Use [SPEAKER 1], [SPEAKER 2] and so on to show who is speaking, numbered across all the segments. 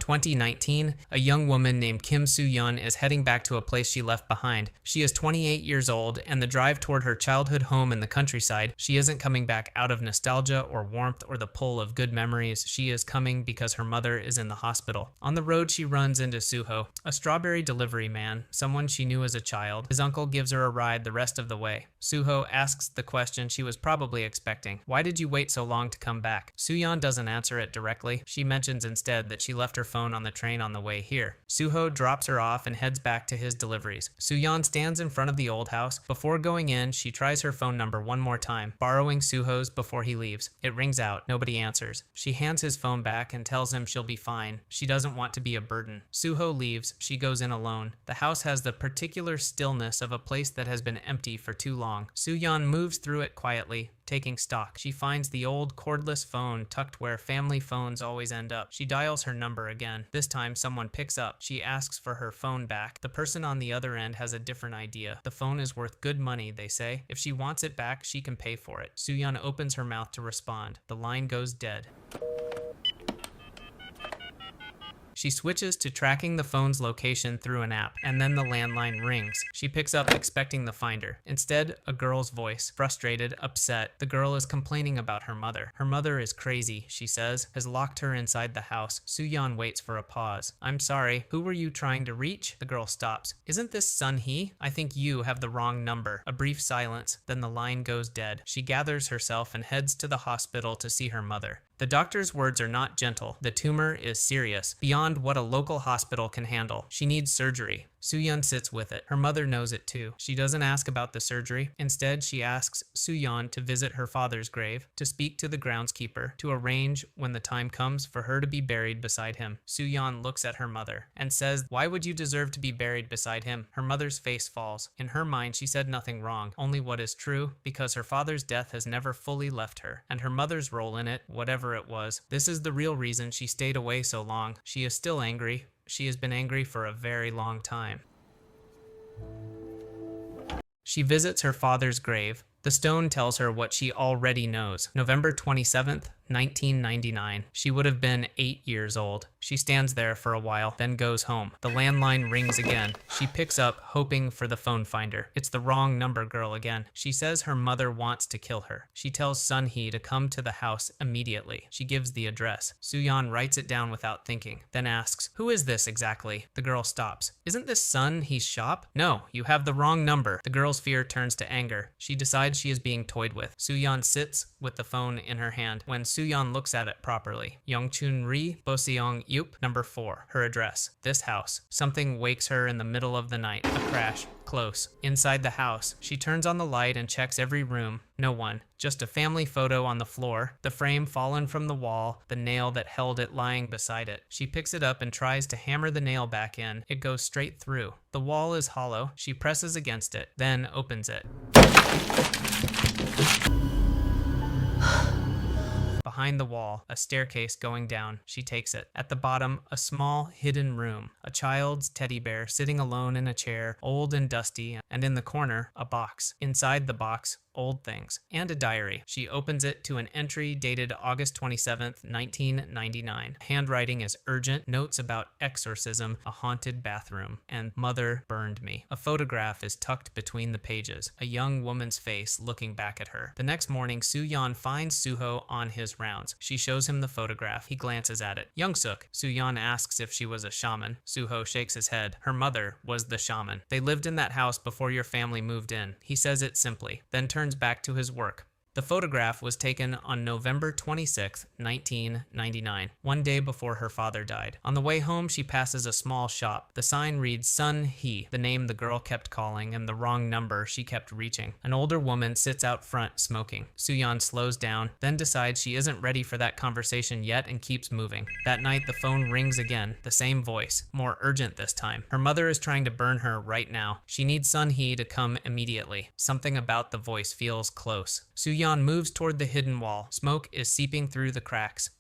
[SPEAKER 1] 2019, a young woman named Kim Seo-yeon is heading back to a place she left behind. She is 28 years old, and the drive toward her childhood home in the countryside, she isn't coming back out of nostalgia or warmth or the pull of good memories. She is coming because her mother is in the hospital. On the road, she runs into Suho, a strawberry delivery man, someone she knew as a child. His uncle gives her a ride the rest of the way. Suho asks the question she was probably expecting. Why did you wait so long to come back? Soo-yeon doesn't answer it directly. She mentions instead that she left her phone on the train on the way here. Suho drops her off and heads back to his deliveries. Soo-yeon stands in front of the old house. Before going in, she tries her phone number one more time, borrowing Suho's before he leaves. It rings out. Nobody answers. She hands his phone back and tells him she'll be fine. She doesn't want to be a burden. Suho leaves. She goes in alone. The house has the particular stillness of a place that has been empty for too long. Soo-yeon moves through it quietly, taking stock. She finds the old cordless phone tucked where family phones always end up. She dials her number again. This time someone picks up. She asks for her phone back. The person on the other end has a different idea. The phone is worth good money, they say. If she wants it back, she can pay for it. Soo-yeon opens her mouth to respond. The line goes dead. She switches to tracking the phone's location through an app, and then the landline rings. She picks up expecting the finder. Instead, a girl's voice, frustrated, upset. The girl is complaining about her mother. Her mother is crazy, she says, has locked her inside the house. Soo-yeon waits for a pause. I'm sorry, who were you trying to reach? The girl stops. Isn't this Sun-hee? I think you have the wrong number. A brief silence, then the line goes dead. She gathers herself and heads to the hospital to see her mother. The doctor's words are not gentle. The tumor is serious, beyond what a local hospital can handle. She needs surgery. Soo-yeon sits with it. Her mother knows it too. She doesn't ask about the surgery. Instead, she asks Soo-yeon to visit her father's grave, to speak to the groundskeeper, to arrange when the time comes for her to be buried beside him. Soo-yeon looks at her mother and says, "Why would you deserve to be buried beside him?" Her mother's face falls. In her mind, she said nothing wrong, only what is true, because her father's death has never fully left her, and her mother's role in it, whatever it was. This is the real reason she stayed away so long. She is still angry. She has been angry for a very long time. She visits her father's grave. The stone tells her what she already knows. November 27th, 1999. She would have been 8 years old. She stands there for a while, then goes home. The landline rings again. She picks up, hoping for the phone finder. It's the wrong number girl again. She says her mother wants to kill her. She tells Sun-hee to come to the house immediately. She gives the address. Soo-yeon writes it down without thinking, then asks, "Who is this exactly?" The girl stops. "Isn't this Sun-hee's shop?" "No, you have the wrong number." The girl's fear turns to anger. She decides she is being toyed with. Soo-yeon sits with the phone in her hand. When Soo-yeon looks at it properly. Yongchun-ri, Boseong-yup, number 4. Her address. This house. Something wakes her in the middle of the night. A crash. Close. Inside the house. She turns on the light and checks every room. No one. Just a family photo on the floor, the frame fallen from the wall, the nail that held it lying beside it. She picks it up and tries to hammer the nail back in. It goes straight through. The wall is hollow. She presses against it, then opens it. Behind the wall, a staircase going down. She takes it. At the bottom, a small, hidden room. A child's teddy bear sitting alone in a chair, old and dusty, and in the corner, a box. Inside the box, old things, and a diary. She opens it to an entry dated August 27th, 1999. Handwriting is urgent, notes about exorcism, a haunted bathroom, and "Mother burned me." A photograph is tucked between the pages, a young woman's face looking back at her. The next morning, Soo-yeon finds Suho on his rounds. She shows him the photograph. He glances at it. "Young-sook." Soo-yeon asks if she was a shaman. Suho shakes his head. Her mother was the shaman. "They lived in that house before your family moved in." He says it simply, then turns back to his work. The photograph was taken on November 26, 1999, one day before her father died. On the way home, she passes a small shop. The sign reads Sun-hee, the name the girl kept calling and the wrong number she kept reaching. An older woman sits out front smoking. Soo-yeon slows down, then decides she isn't ready for that conversation yet and keeps moving. That night, the phone rings again, the same voice, more urgent this time. Her mother is trying to burn her right now. She needs Sun-hee to come immediately. Something about the voice feels close. Soo-yeon moves toward the hidden wall. Smoke is seeping through the cracks.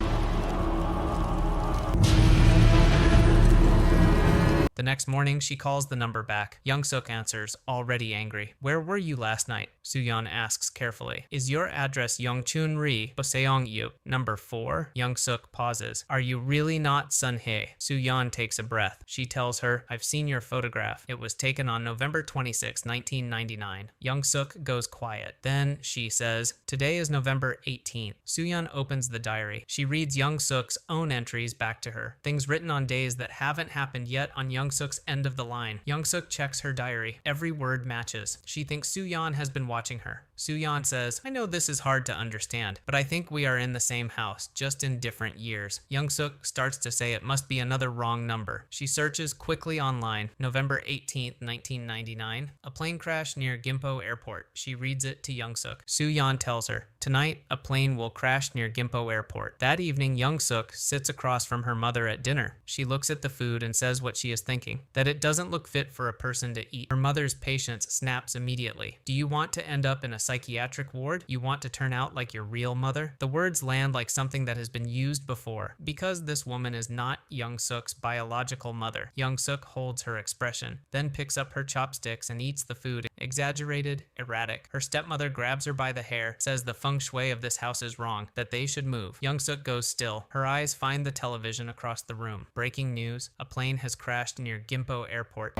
[SPEAKER 1] The next morning, she calls the number back. Young-sook answers, already angry. "Where were you last night?" Seo-yeon asks carefully. "Is your address Yongchun-ri, Boseong-yu, number 4? Young-sook pauses. "Are you really not Sun-hye?" Seo-yeon takes a breath. She tells her, "I've seen your photograph. It was taken on November 26, 1999. Young-sook goes quiet. Then she says, "Today is November 18th. Seo-yeon opens the diary. She reads Young-sook's own entries back to her. Things written on days that haven't happened yet on Young-sook's end of the line. Young-sook checks her diary. Every word matches. She thinks Seo-yeon has been watching her. Seo-yeon says, "I know this is hard to understand, but I think we are in the same house, just in different years." Young-sook starts to say it must be another wrong number. She searches quickly online. November 18th, 1999. A plane crash near Gimpo Airport. She reads it to Young-sook. Seo-yeon tells her, "Tonight, a plane will crash near Gimpo Airport." That evening, Young-sook sits across from her mother at dinner. She looks at the food and says what she is thinking, that it doesn't look fit for a person to eat. Her mother's patience snaps immediately. "Do you want to end up in a psychiatric ward? You want to turn out like your real mother?" The words land like something that has been used before. Because this woman is not Young-sook's biological mother, Young-sook holds her expression, then picks up her chopsticks and eats the food, exaggerated, erratic. Her stepmother grabs her by the hair, says the feng shui of this house is wrong, that they should move. Young-sook goes still. Her eyes find the television across the room. Breaking news: a plane has crashed near Gimpo Airport.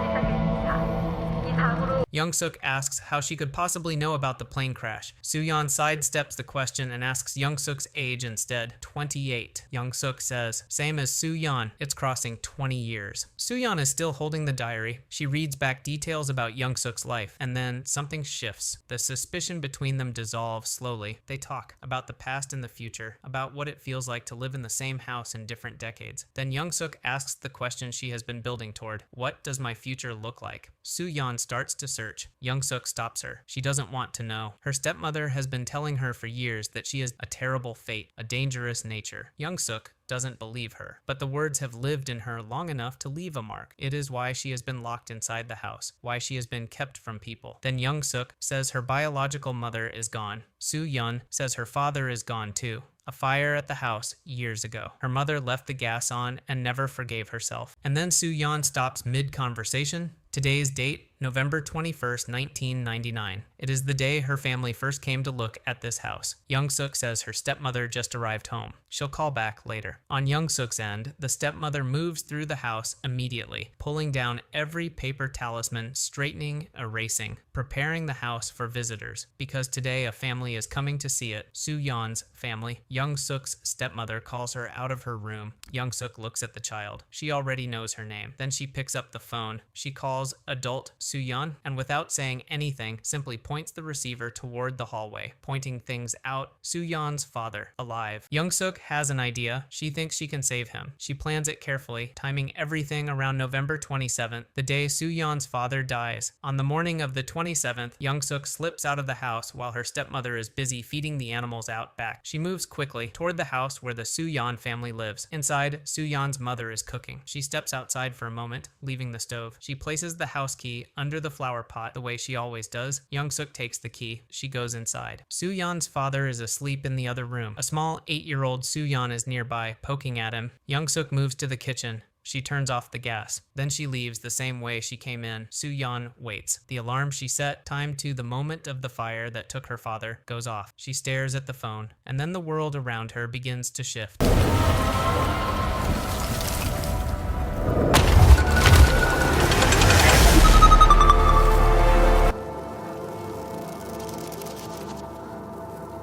[SPEAKER 1] Young-sook asks how she could possibly know about the plane crash. Seo-yeon sidesteps the question and asks Young-sook's age instead. 28. Young-sook says, "Same as Seo-yeon, it's crossing 20 years. Seo-yeon is still holding the diary. She reads back details about Young-sook's life, and then something shifts. The suspicion between them dissolves slowly. They talk about the past and the future, about what it feels like to live in the same house in different decades. Then Young-sook asks the question she has been building toward. What does my future look like? Seo-yeon starts to search. Young-sook stops her. She doesn't want to know. Her stepmother has been telling her for years that she is a terrible fate, a dangerous nature. Young-sook doesn't believe her, but the words have lived in her long enough to leave a mark. It is why she has been locked inside the house, why she has been kept from people. Then Young-sook says her biological mother is gone. Seo-yeon says her father is gone too. A fire at the house years ago. Her mother left the gas on and never forgave herself. And then Seo-yeon stops mid-conversation. Today's date, November 21st, 1999. It is the day her family first came to look at this house. Young-sook says her stepmother just arrived home. She'll call back later. On Young-sook's end, the stepmother moves through the house immediately, pulling down every paper talisman, straightening, erasing, preparing the house for visitors. Because today a family is coming to see it. Seo-yeon's family. Young-sook's stepmother calls her out of her room. Young-sook looks at the child. She already knows her name. Then she picks up the phone. She calls adult Seo-yeon, and without saying anything, simply points the receiver toward the hallway, pointing things out. Seo-yeon's father, alive. Young-sook has an idea. She thinks she can save him. She plans it carefully, timing everything around November 27th, the day Seo-yeon's father dies. On the morning of the 27th, Young-sook slips out of the house while her stepmother is busy feeding the animals out back. She moves quickly toward the house where the Seo-yeon family lives. Inside, Seo-yeon's mother is cooking. She steps outside for a moment, leaving the stove. She places the house key under the flower pot the way she always does. Young-sook takes the key. She goes inside. Seo-yeon's father is asleep in the other room. A small 8-year-old Seo-yeon is nearby, poking at him. Young-sook moves to the kitchen. She turns off the gas. Then she leaves the same way she came in. Seo-yeon waits. The alarm she set, timed to the moment of the fire that took her father, goes off. She stares at the phone, and then the world around her begins to shift.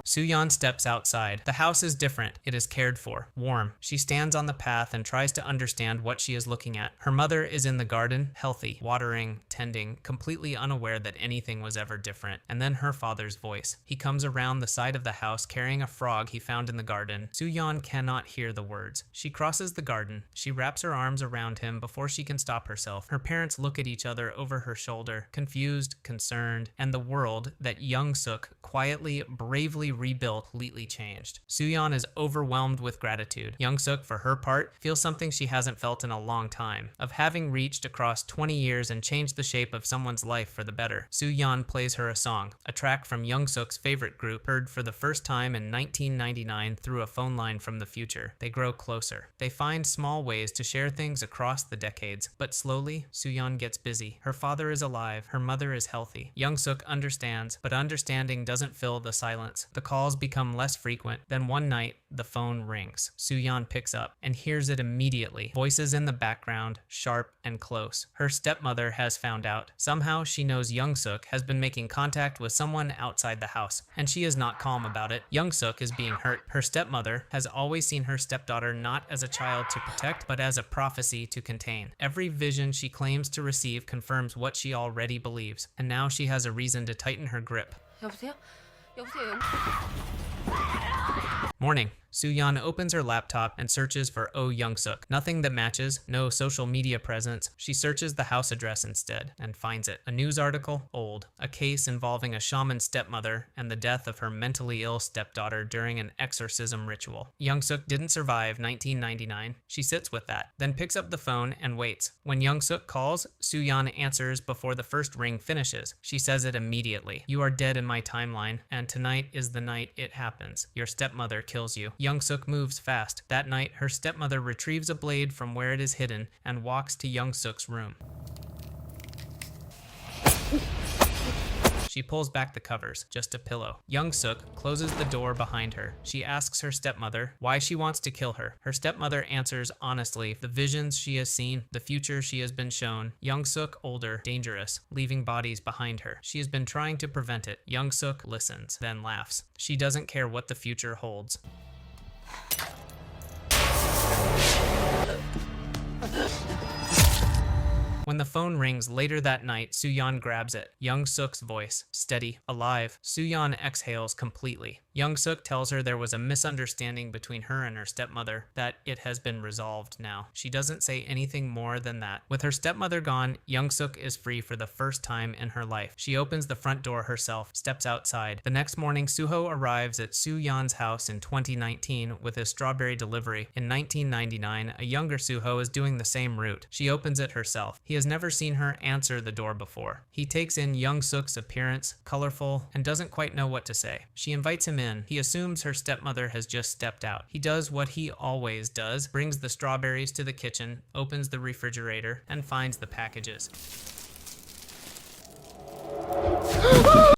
[SPEAKER 1] Seo-yeon steps outside. The house is different. It is cared for, warm. She stands on the path and tries to understand what she is looking at. Her mother is in the garden, healthy, watering, tending, completely unaware that anything was ever different. And then her father's voice. He comes around the side of the house carrying a frog he found in the garden. Seo-yeon cannot hear the words. She crosses the garden. She wraps her arms around him before she can stop herself. Her parents look at each other over her shoulder, confused, concerned, and the world that Young-sook quietly, bravely rebuilt, completely changed. Seo-yeon is overwhelmed with gratitude. Young-sook, for her part, feels something she hasn't felt in a long time, of having reached across 20 years and changed the shape of someone's life for the better. Seo-yeon plays her a song, a track from Young-sook's favorite group, heard for the first time in 1999 through a phone line from the future. They grow closer. They find small ways to share things across the decades, but slowly, Seo-yeon gets busy. Her father is alive. Her mother is healthy. Young-sook understands, but understanding doesn't fill the silence. The calls become less frequent. Then one night, the phone rings. Seo-yeon picks up and hears it immediately. Voices in the background, sharp and close. Her stepmother has found out. Somehow she knows Young-sook has been making contact with someone outside the house, and she is not calm about it. Young-sook is being hurt. Her stepmother has always seen her stepdaughter not as a child to protect, but as a prophecy to contain. Every vision she claims to receive confirms what she already believes, and now she has a reason to tighten her grip.
[SPEAKER 2] 여보세요? 여보세요?
[SPEAKER 1] Morning. Seo-yeon opens her laptop and searches for Oh Young-sook. Nothing that matches, no social media presence. She searches the house address instead and finds it. A news article, old. A case involving a shaman stepmother and the death of her mentally ill stepdaughter during an exorcism ritual. Young-sook didn't survive 1999. She sits with that, then picks up the phone and waits. When Young-sook calls, Seo-yeon answers before the first ring finishes. She says it immediately. You are dead in my timeline, and tonight is the night it happens. Your stepmother kills you. Young-sook moves fast. That night, her stepmother retrieves a blade from where it is hidden and walks to Young-sook's room. She pulls back the covers, just a pillow. Young-sook closes the door behind her. She asks her stepmother why she wants to kill her. Her stepmother answers honestly, the visions she has seen, the future she has been shown. Young-sook older, dangerous, leaving bodies behind her. She has been trying to prevent it. Young-sook listens, then laughs. She doesn't care what the future holds. When the phone rings later that night, Seo-yeon grabs it. Young-sook's voice, steady, alive. Seo-yeon exhales completely. Young-sook tells her there was a misunderstanding between her and her stepmother, that it has been resolved now. She doesn't say anything more than that. With her stepmother gone, Young-sook is free for the first time in her life. She opens the front door herself, steps outside. The next morning, Suho arrives at Seo-yeon's house in 2019 with his strawberry delivery. In 1999, a younger Suho is doing the same route. She opens it herself. He has never seen her answer the door before. He takes in Young-sook's appearance, colorful, and doesn't quite know what to say. She invites him in. He assumes her stepmother has just stepped out. He does what he always does, brings the strawberries to the kitchen, opens the refrigerator, and finds the packages.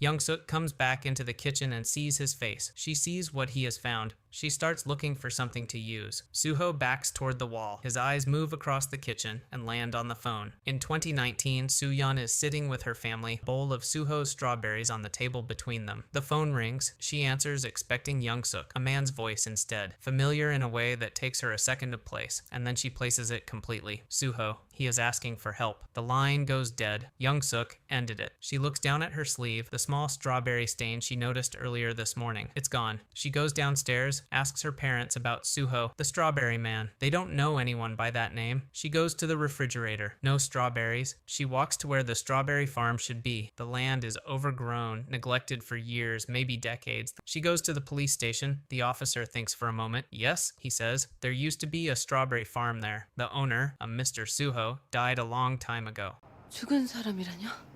[SPEAKER 1] Young-sook comes back into the kitchen and sees his face. She sees what he has found. She starts looking for something to use. Suho backs toward the wall. His eyes move across the kitchen and land on the phone. In 2019, Seo-yeon is sitting with her family, a bowl of Suho's strawberries on the table between them. The phone rings. She answers, expecting Young-sook, a man's voice instead, familiar in a way that takes her a second to place, and then she places it completely. Suho, he is asking for help. The line goes dead. Young-sook ended it. She looks down at her sleeve, the small strawberry stain she noticed earlier this morning. It's gone. She goes downstairs, asks her parents about Suho, the strawberry man. They don't know anyone by that name. She goes to the refrigerator. No strawberries. She walks to where the strawberry farm should be. The land is overgrown, neglected for years, maybe decades. She goes to the police station. The officer thinks for a moment. Yes, he says. There used to be a strawberry farm there. The owner, a Mr. Suho, died a long time ago.
[SPEAKER 2] 죽은 사람이라뇨?